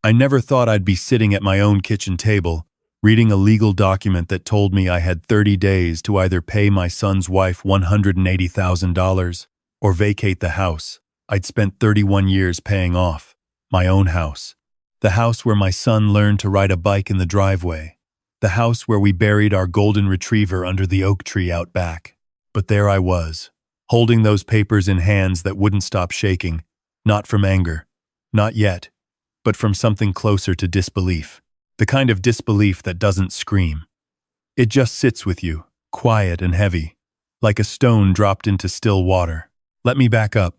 I never thought I'd be sitting at my own kitchen table, reading a legal document that told me I had 30 days to either pay my son's wife $180,000 or vacate the house I'd spent 31 years paying off, my own house. The house where my son learned to ride a bike in the driveway. The house where we buried our golden retriever under the oak tree out back. But there I was, holding those papers in hands that wouldn't stop shaking, not from anger, not yet, but from something closer to disbelief. The kind of disbelief that doesn't scream. It just sits with you, quiet and heavy, like a stone dropped into still water. Let me back up.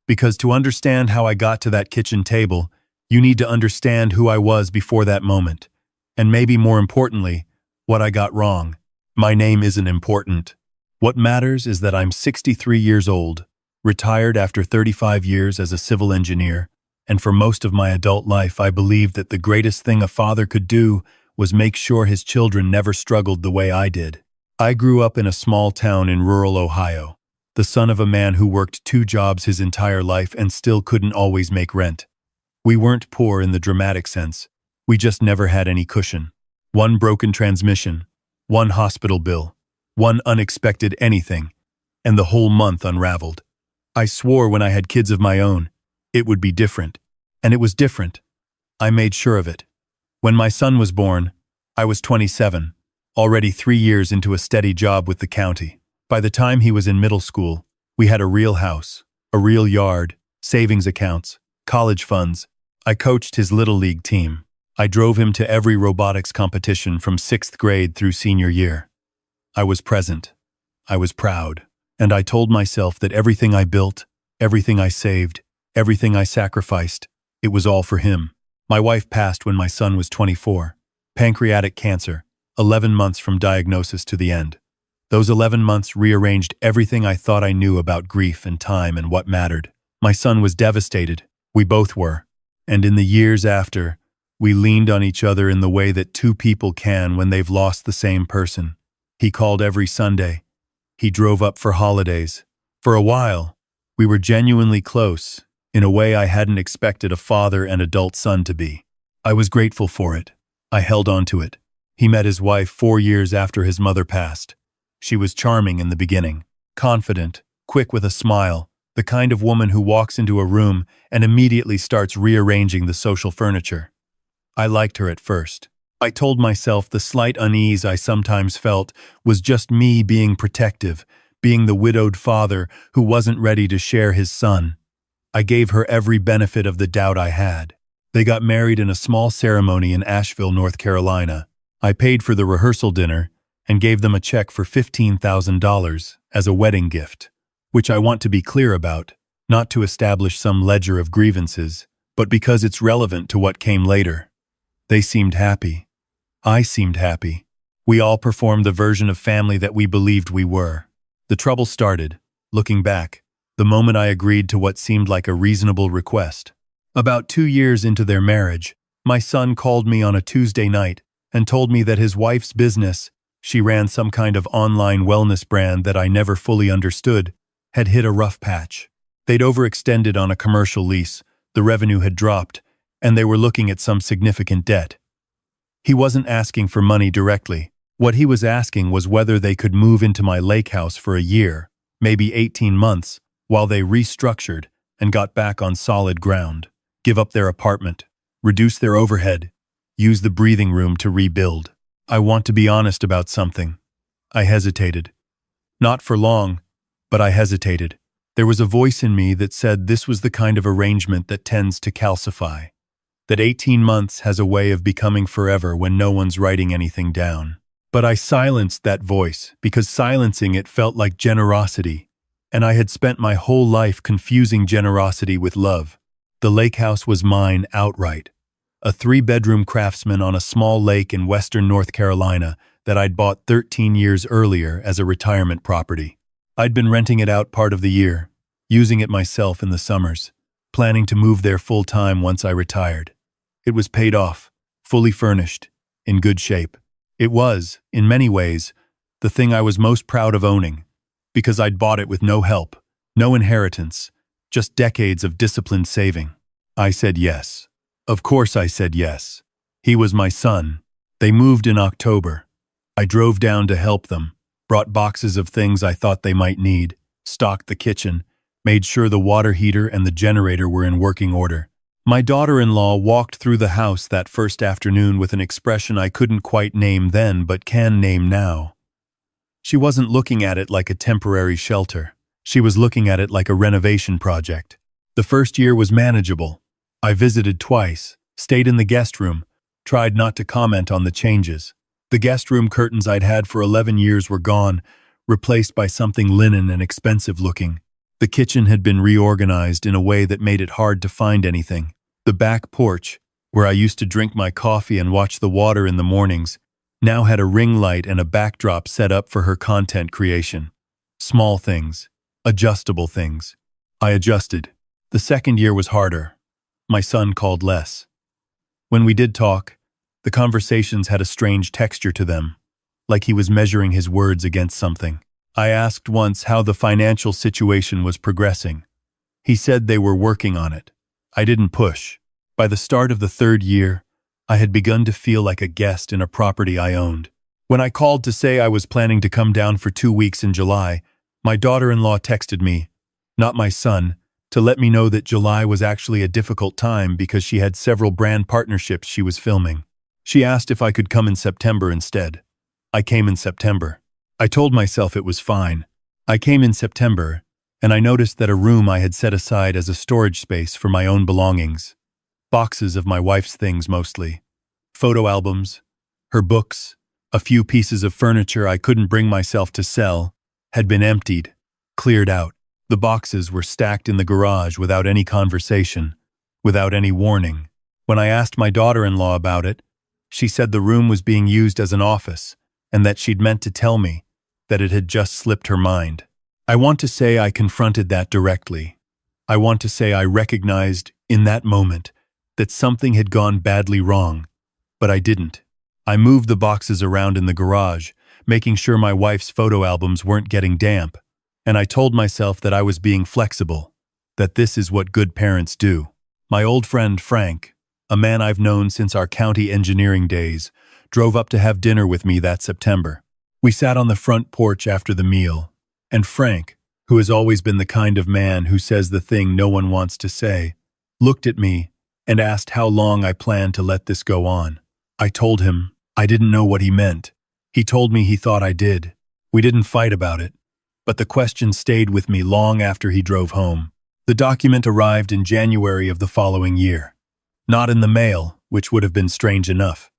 Because to understand how I got to that kitchen table, you need to understand who I was before that moment. And maybe more importantly, what I got wrong. My name isn't important. What matters is that I'm 63 years old, retired after 35 years as a civil engineer, and for most of my adult life I believed that the greatest thing a father could do was make sure his children never struggled the way I did. I grew up in a small town in rural Ohio, the son of a man who worked 2 jobs his entire life and still couldn't always make rent. We weren't poor in the dramatic sense. We just never had any cushion. One broken transmission, one hospital bill, one unexpected anything, and the whole month unraveled. I swore when I had kids of my own, it would be different. And it was different. I made sure of it. When my son was born, I was 27, already 3 years into a steady job with the county. By the time he was in middle school, we had a real house, a real yard, savings accounts, college funds. I coached his little league team. I drove him to every robotics competition from 6th grade through senior year. I was present. I was proud. And I told myself that everything I built, everything I saved, everything I sacrificed, it was all for him. My wife passed when my son was 24. Pancreatic cancer, 11 months from diagnosis to the end. Those 11 months rearranged everything I thought I knew about grief and time and what mattered. My son was devastated. We both were. And in the years after, we leaned on each other in the way that 2 people can when they've lost the same person. He called every Sunday. He drove up for holidays. For a while, we were genuinely close, in a way I hadn't expected a father and adult son to be. I was grateful for it. I held on to it. He met his wife 4 years after his mother passed. She was charming in the beginning, confident, quick with a smile, the kind of woman who walks into a room and immediately starts rearranging the social furniture. I liked her at first. I told myself the slight unease I sometimes felt was just me being protective, being the widowed father who wasn't ready to share his son. I gave her every benefit of the doubt I had. They got married in a small ceremony in Asheville, North Carolina. I paid for the rehearsal dinner and gave them a check for $15,000 as a wedding gift, which I want to be clear about, not to establish some ledger of grievances, but because it's relevant to what came later. They seemed happy. I seemed happy. We all performed the version of family that we believed we were. The trouble started, looking back, the moment I agreed to what seemed like a reasonable request. About 2 years into their marriage, my son called me on a Tuesday night and told me that his wife's business, she ran some kind of online wellness brand that I never fully understood, had hit a rough patch. They'd overextended on a commercial lease, the revenue had dropped, and they were looking at some significant debt. He wasn't asking for money directly. What he was asking was whether they could move into my lake house for a year, maybe 18 months, while they restructured and got back on solid ground, give up their apartment, reduce their overhead, use the breathing room to rebuild. I want to be honest about something. I hesitated. Not for long, but I hesitated. There was a voice in me that said this was the kind of arrangement that tends to calcify, that 18 months has a way of becoming forever when no one's writing anything down. But I silenced that voice because silencing it felt like generosity, and I had spent my whole life confusing generosity with love. The lake house was mine outright, a 3-bedroom craftsman on a small lake in western North Carolina that I'd bought 13 years earlier as a retirement property. I'd been renting it out part of the year, using it myself in the summers, planning to move there full-time once I retired. It was paid off, fully furnished, in good shape. It was, in many ways, the thing I was most proud of owning, because I'd bought it with no help, no inheritance, just decades of disciplined saving. I said yes. Of course I said yes. He was my son. They moved in October. I drove down to help them, brought boxes of things I thought they might need, stocked the kitchen, made sure the water heater and the generator were in working order. My daughter-in-law walked through the house that first afternoon with an expression I couldn't quite name then but can name now. She wasn't looking at it like a temporary shelter. She was looking at it like a renovation project. The first year was manageable. I visited twice, stayed in the guest room, tried not to comment on the changes. The guest room curtains I'd had for 11 years were gone, replaced by something linen and expensive looking. The kitchen had been reorganized in a way that made it hard to find anything. The back porch, where I used to drink my coffee and watch the water in the mornings, now had a ring light and a backdrop set up for her content creation. Small things, adjustable things. I adjusted. The second year was harder. My son called less. When we did talk, the conversations had a strange texture to them, like he was measuring his words against something. I asked once how the financial situation was progressing. He said they were working on it. I didn't push. By the start of the third year, I had begun to feel like a guest in a property I owned. When I called to say I was planning to come down for 2 weeks in July, my daughter-in-law texted me, not my son, to let me know that July was actually a difficult time because she had several brand partnerships she was filming. She asked if I could come in September instead. I came in September. I told myself it was fine. I came in September, and I noticed that a room I had set aside as a storage space for my own belongings, boxes of my wife's things mostly, photo albums, her books, a few pieces of furniture I couldn't bring myself to sell, had been emptied, cleared out. The boxes were stacked in the garage without any conversation, without any warning. When I asked my daughter-in-law about it, she said the room was being used as an office and that she'd meant to tell me, that it had just slipped her mind. I want to say I confronted that directly. I want to say I recognized, in that moment, that something had gone badly wrong, but I didn't. I moved the boxes around in the garage, making sure my wife's photo albums weren't getting damp, and I told myself that I was being flexible, that this is what good parents do. My old friend Frank, a man I've known since our county engineering days, drove up to have dinner with me that September. We sat on the front porch after the meal, and Frank, who has always been the kind of man who says the thing no one wants to say, looked at me and asked how long I planned to let this go on. I told him I didn't know what he meant. He told me he thought I did. We didn't fight about it, but the question stayed with me long after he drove home. The document arrived in January of the following year. Not in the mail, which would have been strange enough.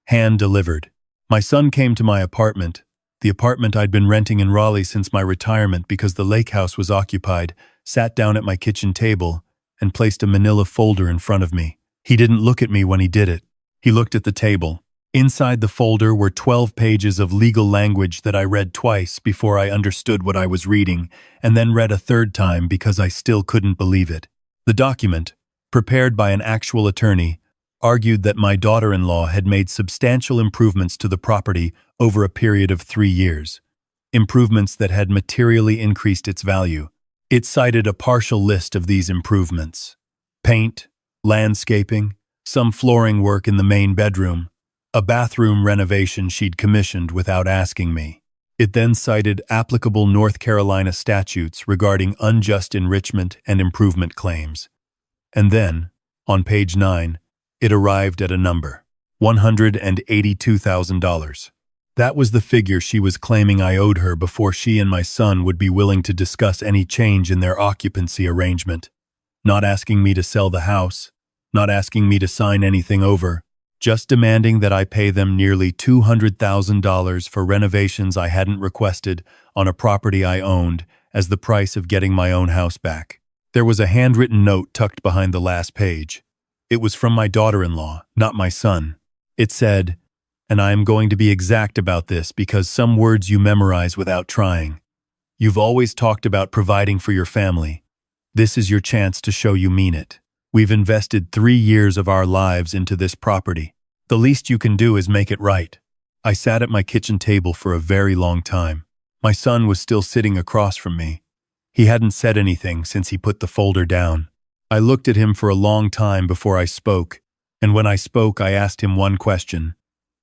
Hand-delivered. My son came to my apartment, the apartment I'd been renting in Raleigh since my retirement because the lake house was occupied, sat down at my kitchen table, and placed a manila folder in front of me. He didn't look at me when he did it. He looked at the table. Inside the folder were 12 pages of legal language that I read twice before I understood what I was reading, and then read a third time because I still couldn't believe it. The document, prepared by an actual attorney, argued that my daughter-in-law had made substantial improvements to the property over a period of 3 years, improvements that had materially increased its value. It cited a partial list of these improvements: paint, landscaping, some flooring work in the main bedroom, a bathroom renovation she'd commissioned without asking me. It then cited applicable North Carolina statutes regarding unjust enrichment and improvement claims. And then, on page 9, it arrived at a number: $182,000. That was the figure she was claiming I owed her before she and my son would be willing to discuss any change in their occupancy arrangement. Not asking me to sell the house, not asking me to sign anything over, just demanding that I pay them nearly $200,000 for renovations I hadn't requested on a property I owned as the price of getting my own house back. There was a handwritten note tucked behind the last page. It was from my daughter-in-law, not my son. It said, and I am going to be exact about this because some words you memorize without trying. You've always talked about providing for your family. This is your chance to show you mean it. We've invested 3 years of our lives into this property. The least you can do is make it right. I sat at my kitchen table for a very long time. My son was still sitting across from me. He hadn't said anything since he put the folder down. I looked at him for a long time before I spoke, and when I spoke, I asked him one question.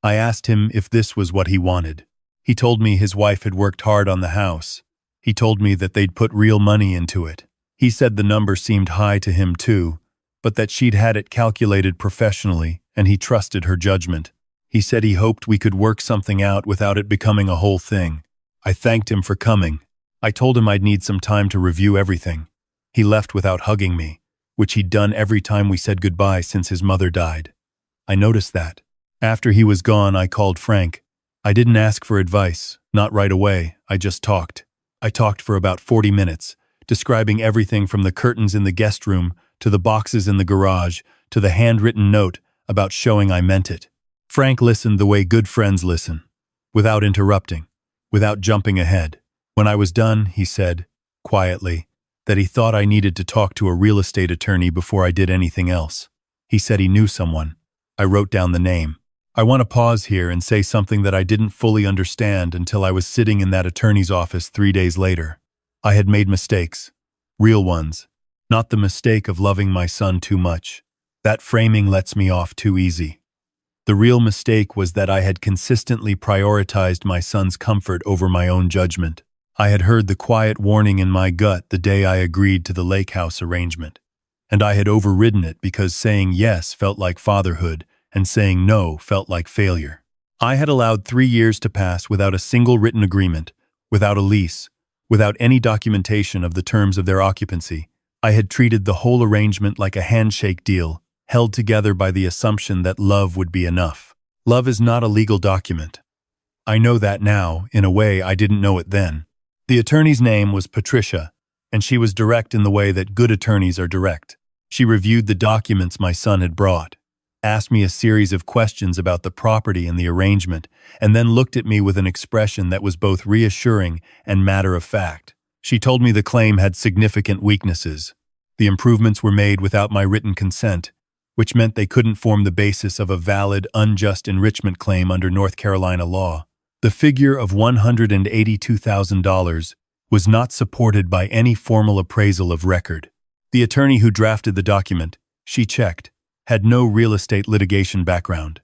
I asked him if this was what he wanted. He told me his wife had worked hard on the house. He told me that they'd put real money into it. He said the number seemed high to him too, but that she'd had it calculated professionally, and he trusted her judgment. He said he hoped we could work something out without it becoming a whole thing. I thanked him for coming. I told him I'd need some time to review everything. He left without hugging me, which he'd done every time we said goodbye since his mother died. I noticed that. After he was gone, I called Frank. I didn't ask for advice, not right away, I just talked. I talked for about 40 minutes, describing everything from the curtains in the guest room to the boxes in the garage to the handwritten note about showing I meant it. Frank listened the way good friends listen, without interrupting, without jumping ahead. When I was done, he said, quietly, that he thought I needed to talk to a real estate attorney before I did anything else. He said he knew someone. I wrote down the name. I want to pause here and say something that I didn't fully understand until I was sitting in that attorney's office 3 days later. I had made mistakes, real ones, not the mistake of loving my son too much. That framing lets me off too easy. The real mistake was that I had consistently prioritized my son's comfort over my own judgment. I had heard the quiet warning in my gut the day I agreed to the lake house arrangement, and I had overridden it because saying yes felt like fatherhood and saying no felt like failure. I had allowed 3 years to pass without a single written agreement, without a lease, without any documentation of the terms of their occupancy. I had treated the whole arrangement like a handshake deal, held together by the assumption that love would be enough. Love is not a legal document. I know that now, in a way I didn't know it then. The attorney's name was Patricia, and she was direct in the way that good attorneys are direct. She reviewed the documents my son had brought, asked me a series of questions about the property and the arrangement, and then looked at me with an expression that was both reassuring and matter-of-fact. She told me the claim had significant weaknesses. The improvements were made without my written consent, which meant they couldn't form the basis of a valid, unjust enrichment claim under North Carolina law. The figure of $182,000 was not supported by any formal appraisal of record. The attorney who drafted the document, she checked, had no real estate litigation background.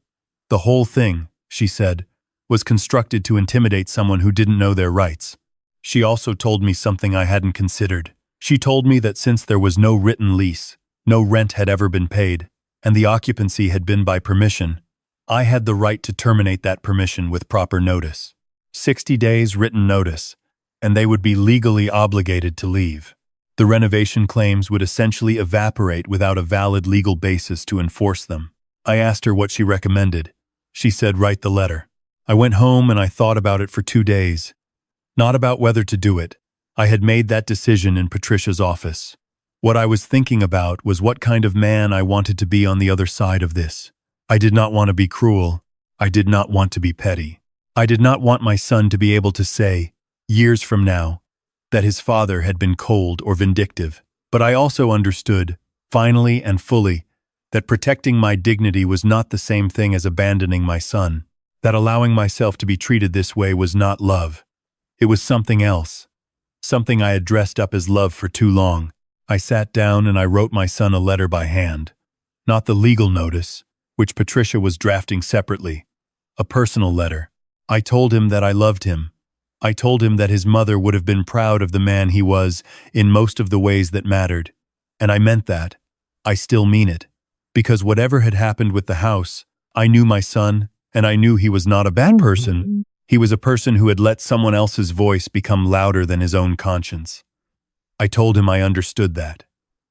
The whole thing, she said, was constructed to intimidate someone who didn't know their rights. She also told me something I hadn't considered. She told me that since there was no written lease, no rent had ever been paid, and the occupancy had been by permission, I had the right to terminate that permission with proper notice. 60 days written notice, and they would be legally obligated to leave. The renovation claims would essentially evaporate without a valid legal basis to enforce them. I asked her what she recommended. She said, write the letter. I went home and I thought about it for 2 days. Not about whether to do it. I had made that decision in Patricia's office. What I was thinking about was what kind of man I wanted to be on the other side of this. I did not want to be cruel. I did not want to be petty. I did not want my son to be able to say, years from now, that his father had been cold or vindictive. But I also understood, finally and fully, that protecting my dignity was not the same thing as abandoning my son, that allowing myself to be treated this way was not love. It was something else, something I had dressed up as love for too long. I sat down and I wrote my son a letter by hand, not the legal notice, which Patricia was drafting separately, a personal letter. I told him that I loved him. I told him that his mother would have been proud of the man he was in most of the ways that mattered. And I meant that. I still mean it. Because whatever had happened with the house, I knew my son, and I knew he was not a bad person. He was a person who had let someone else's voice become louder than his own conscience. I told him I understood that.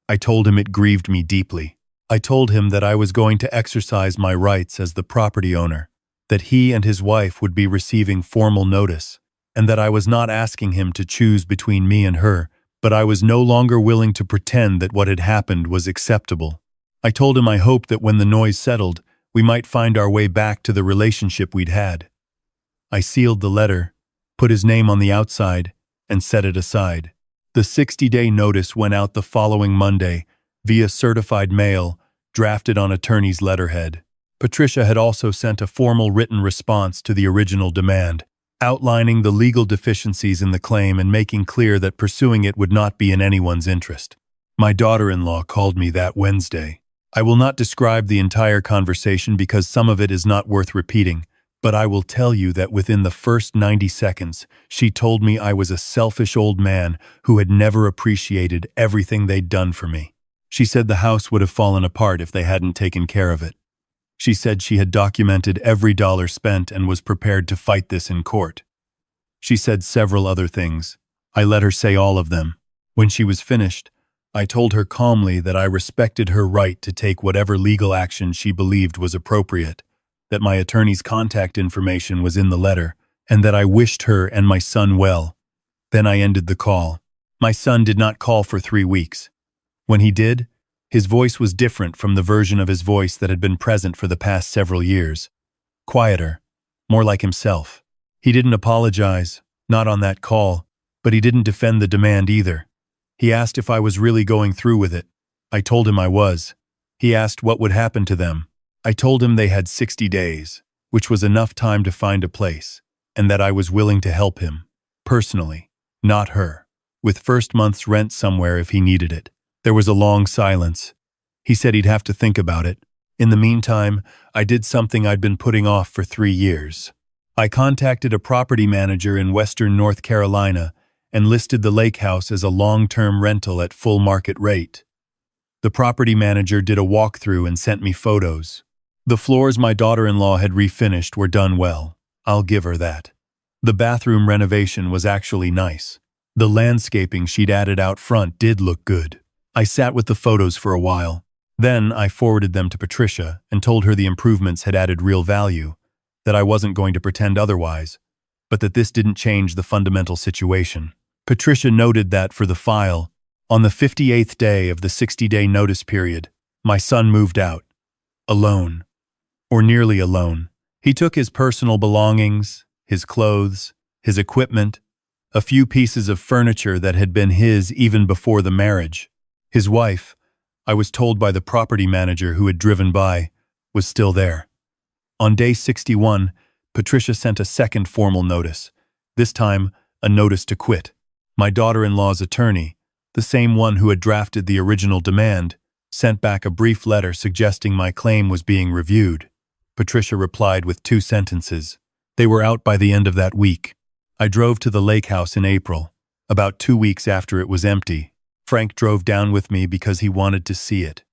I told him it grieved me deeply. I told him that I was going to exercise my rights as the property owner, that he and his wife would be receiving formal notice, and that I was not asking him to choose between me and her, but I was no longer willing to pretend that what had happened was acceptable. I told him I hoped that when the noise settled, we might find our way back to the relationship we'd had. I sealed the letter, put his name on the outside, and set it aside. The 60-day notice went out the following Monday, via certified mail, drafted on attorney's letterhead. Patricia had also sent a formal written response to the original demand, outlining the legal deficiencies in the claim and making clear that pursuing it would not be in anyone's interest. My daughter-in-law called me that Wednesday. I will not describe the entire conversation because some of it is not worth repeating, but I will tell you that within the first 90 seconds, she told me I was a selfish old man who had never appreciated everything they'd done for me. She said the house would have fallen apart if they hadn't taken care of it. She said she had documented every dollar spent and was prepared to fight this in court. She said several other things. I let her say all of them. When she was finished, I told her calmly that I respected her right to take whatever legal action she believed was appropriate, that my attorney's contact information was in the letter, and that I wished her and my son well. Then I ended the call. My son did not call for 3 weeks. When he did, his voice was different from the version of his voice that had been present for the past several years. Quieter, more like himself. He didn't apologize, not on that call, but he didn't defend the demand either. He asked if I was really going through with it. I told him I was. He asked what would happen to them. I told him they had 60 days, which was enough time to find a place, and that I was willing to help him, personally, not her, with first month's rent somewhere if he needed it. There was a long silence. He said he'd have to think about it. In the meantime, I did something I'd been putting off for 3 years. I contacted a property manager in western North Carolina and listed the lake house as a long-term rental at full market rate. The property manager did a walkthrough and sent me photos. The floors my daughter-in-law had refinished were done well. I'll give her that. The bathroom renovation was actually nice. The landscaping she'd added out front did look good. I sat with the photos for a while. Then I forwarded them to Patricia and told her the improvements had added real value, that I wasn't going to pretend otherwise, but that this didn't change the fundamental situation. Patricia noted that for the file, on the 58th day of the 60-day notice period, my son moved out. Alone. Or nearly alone. He took his personal belongings, his clothes, his equipment, a few pieces of furniture that had been his even before the marriage. His wife, I was told by the property manager who had driven by, was still there. On day 61, Patricia sent a second formal notice, this time a notice to quit. My daughter-in-law's attorney, the same one who had drafted the original demand, sent back a brief letter suggesting my claim was being reviewed. Patricia replied with 2 sentences. They were out by the end of that week. I drove to the lake house in April, about 2 weeks after it was empty. Frank drove down with me because he wanted to see it,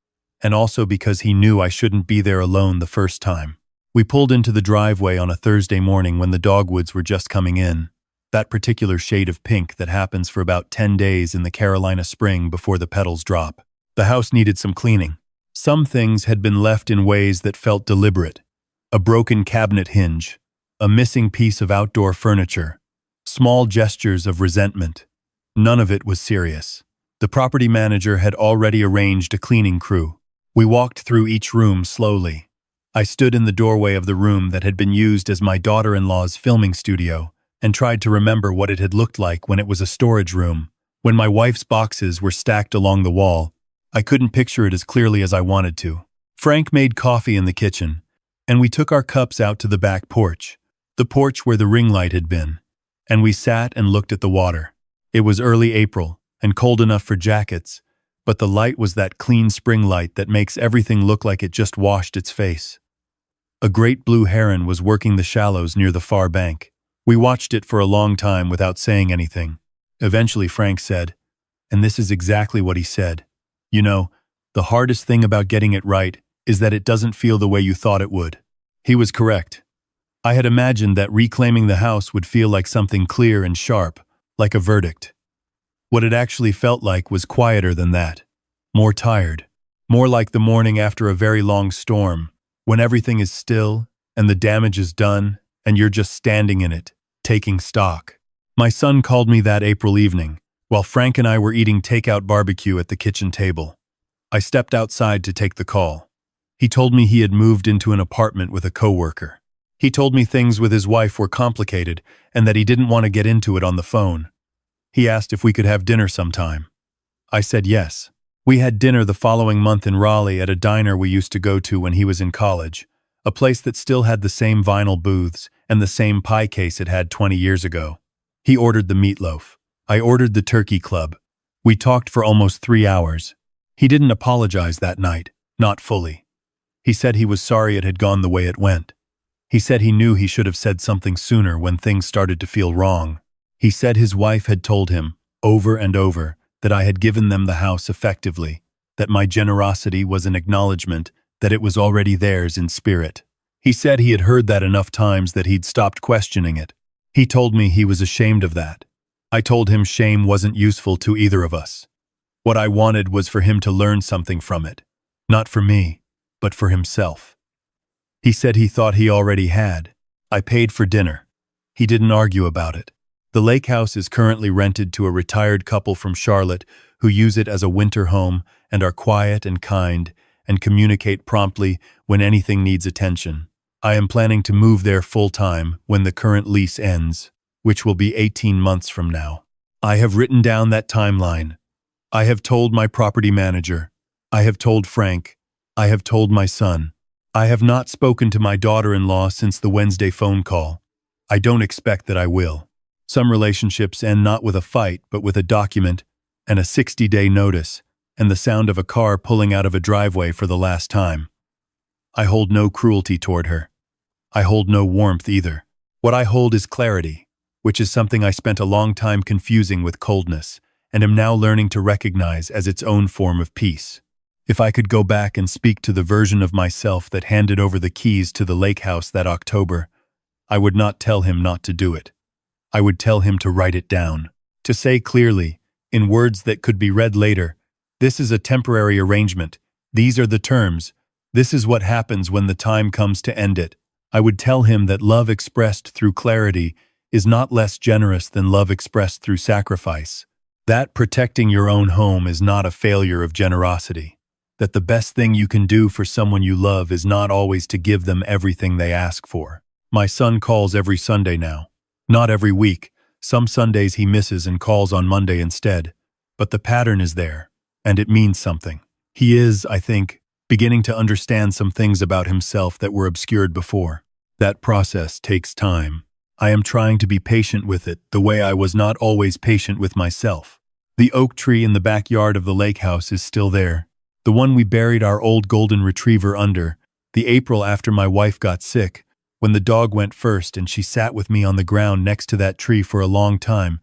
and also because he knew I shouldn't be there alone the first time. We pulled into the driveway on a Thursday morning when the dogwoods were just coming in, that particular shade of pink that happens for about 10 days in the Carolina spring before the petals drop. The house needed some cleaning. Some things had been left in ways that felt deliberate. A broken cabinet hinge, a missing piece of outdoor furniture, small gestures of resentment. None of it was serious. The property manager had already arranged a cleaning crew. We walked through each room slowly. I stood in the doorway of the room that had been used as my daughter-in-law's filming studio and tried to remember what it had looked like when it was a storage room. When my wife's boxes were stacked along the wall, I couldn't picture it as clearly as I wanted to. Frank made coffee in the kitchen, and we took our cups out to the back porch, the porch where the ring light had been, and we sat and looked at the water. It was early April, and cold enough for jackets, but the light was that clean spring light that makes everything look like it just washed its face. A great blue heron was working the shallows near the far bank. We watched it for a long time without saying anything. Eventually Frank said, and this is exactly what he said, "You know, the hardest thing about getting it right is that it doesn't feel the way you thought it would." He was correct. I had imagined that reclaiming the house would feel like something clear and sharp, like a verdict. What it actually felt like was quieter than that, more tired, more like the morning after a very long storm, when everything is still and the damage is done and you're just standing in it, taking stock. My son called me that April evening, while Frank and I were eating takeout barbecue at the kitchen table. I stepped outside to take the call. He told me he had moved into an apartment with a coworker. He told me things with his wife were complicated and that he didn't want to get into it on the phone. He asked if we could have dinner sometime. I said yes. We had dinner the following month in Raleigh at a diner we used to go to when he was in college, a place that still had the same vinyl booths and the same pie case it had 20 years ago. He ordered the meatloaf. I ordered the turkey club. We talked for almost 3 hours. He didn't apologize that night, not fully. He said he was sorry it had gone the way it went. He said he knew he should have said something sooner when things started to feel wrong. He said his wife had told him, over and over, that I had given them the house effectively, that my generosity was an acknowledgement that it was already theirs in spirit. He said he had heard that enough times that he'd stopped questioning it. He told me he was ashamed of that. I told him shame wasn't useful to either of us. What I wanted was for him to learn something from it. Not for me, but for himself. He said he thought he already had. I paid for dinner. He didn't argue about it. The lake house is currently rented to a retired couple from Charlotte who use it as a winter home and are quiet and kind and communicate promptly when anything needs attention. I am planning to move there full-time when the current lease ends, which will be 18 months from now. I have written down that timeline. I have told my property manager. I have told Frank. I have told my son. I have not spoken to my daughter-in-law since the Wednesday phone call. I don't expect that I will. Some relationships end not with a fight, but with a document and a 60-day notice and the sound of a car pulling out of a driveway for the last time. I hold no cruelty toward her. I hold no warmth either. What I hold is clarity, which is something I spent a long time confusing with coldness and am now learning to recognize as its own form of peace. If I could go back and speak to the version of myself that handed over the keys to the lake house that October, I would not tell him not to do it. I would tell him to write it down, to say clearly, in words that could be read later, this is a temporary arrangement. These are the terms. This is what happens when the time comes to end it. I would tell him that love expressed through clarity is not less generous than love expressed through sacrifice. That protecting your own home is not a failure of generosity. That the best thing you can do for someone you love is not always to give them everything they ask for. My son calls every Sunday now. Not every week. Some Sundays he misses and calls on Monday instead. But the pattern is there, and it means something. He is, I think, beginning to understand some things about himself that were obscured before. That process takes time. I am trying to be patient with it the way I was not always patient with myself. The oak tree in the backyard of the lake house is still there. The one we buried our old golden retriever under, the April after my wife got sick, when the dog went first and she sat with me on the ground next to that tree for a long time,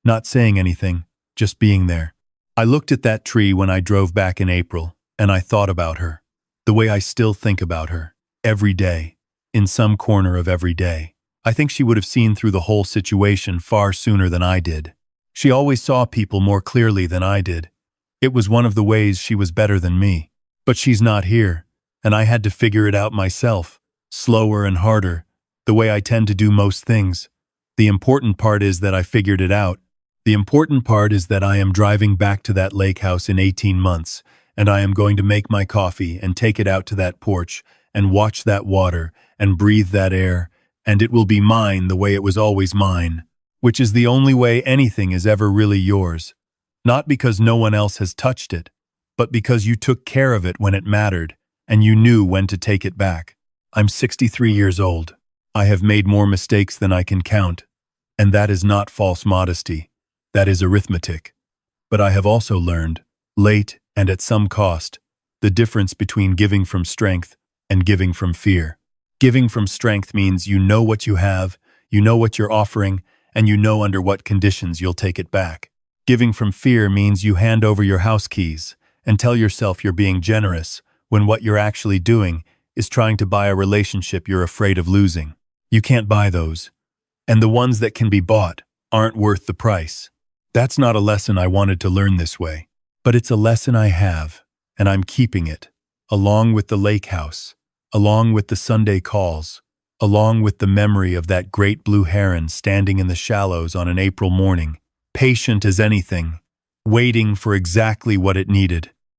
not saying anything, just being there. I looked at that tree when I drove back in April, and I thought about her, the way I still think about her, every day, in some corner of every day. I think she would have seen through the whole situation far sooner than I did. She always saw people more clearly than I did. It was one of the ways she was better than me. But she's not here, and I had to figure it out myself, slower and harder, the way I tend to do most things. The important part is that I figured it out. The important part is that I am driving back to that lake house in 18 months, and I am going to make my coffee and take it out to that porch and watch that water and breathe that air, and it will be mine the way it was always mine, which is the only way anything is ever really yours. Not because no one else has touched it, but because you took care of it when it mattered, and you knew when to take it back. I'm 63 years old. I have made more mistakes than I can count, and that is not false modesty. That is arithmetic. But I have also learned, late and at some cost, the difference between giving from strength and giving from fear. Giving from strength means you know what you have, you know what you're offering, and you know under what conditions you'll take it back. Giving from fear means you hand over your house keys and tell yourself you're being generous when what you're actually doing is trying to buy a relationship you're afraid of losing. You can't buy those. And the ones that can be bought aren't worth the price. That's not a lesson I wanted to learn this way. But it's a lesson I have, and I'm keeping it, along with the lake house, along with the Sunday calls, along with the memory of that great blue heron standing in the shallows on an April morning, patient as anything, waiting for exactly what it needed.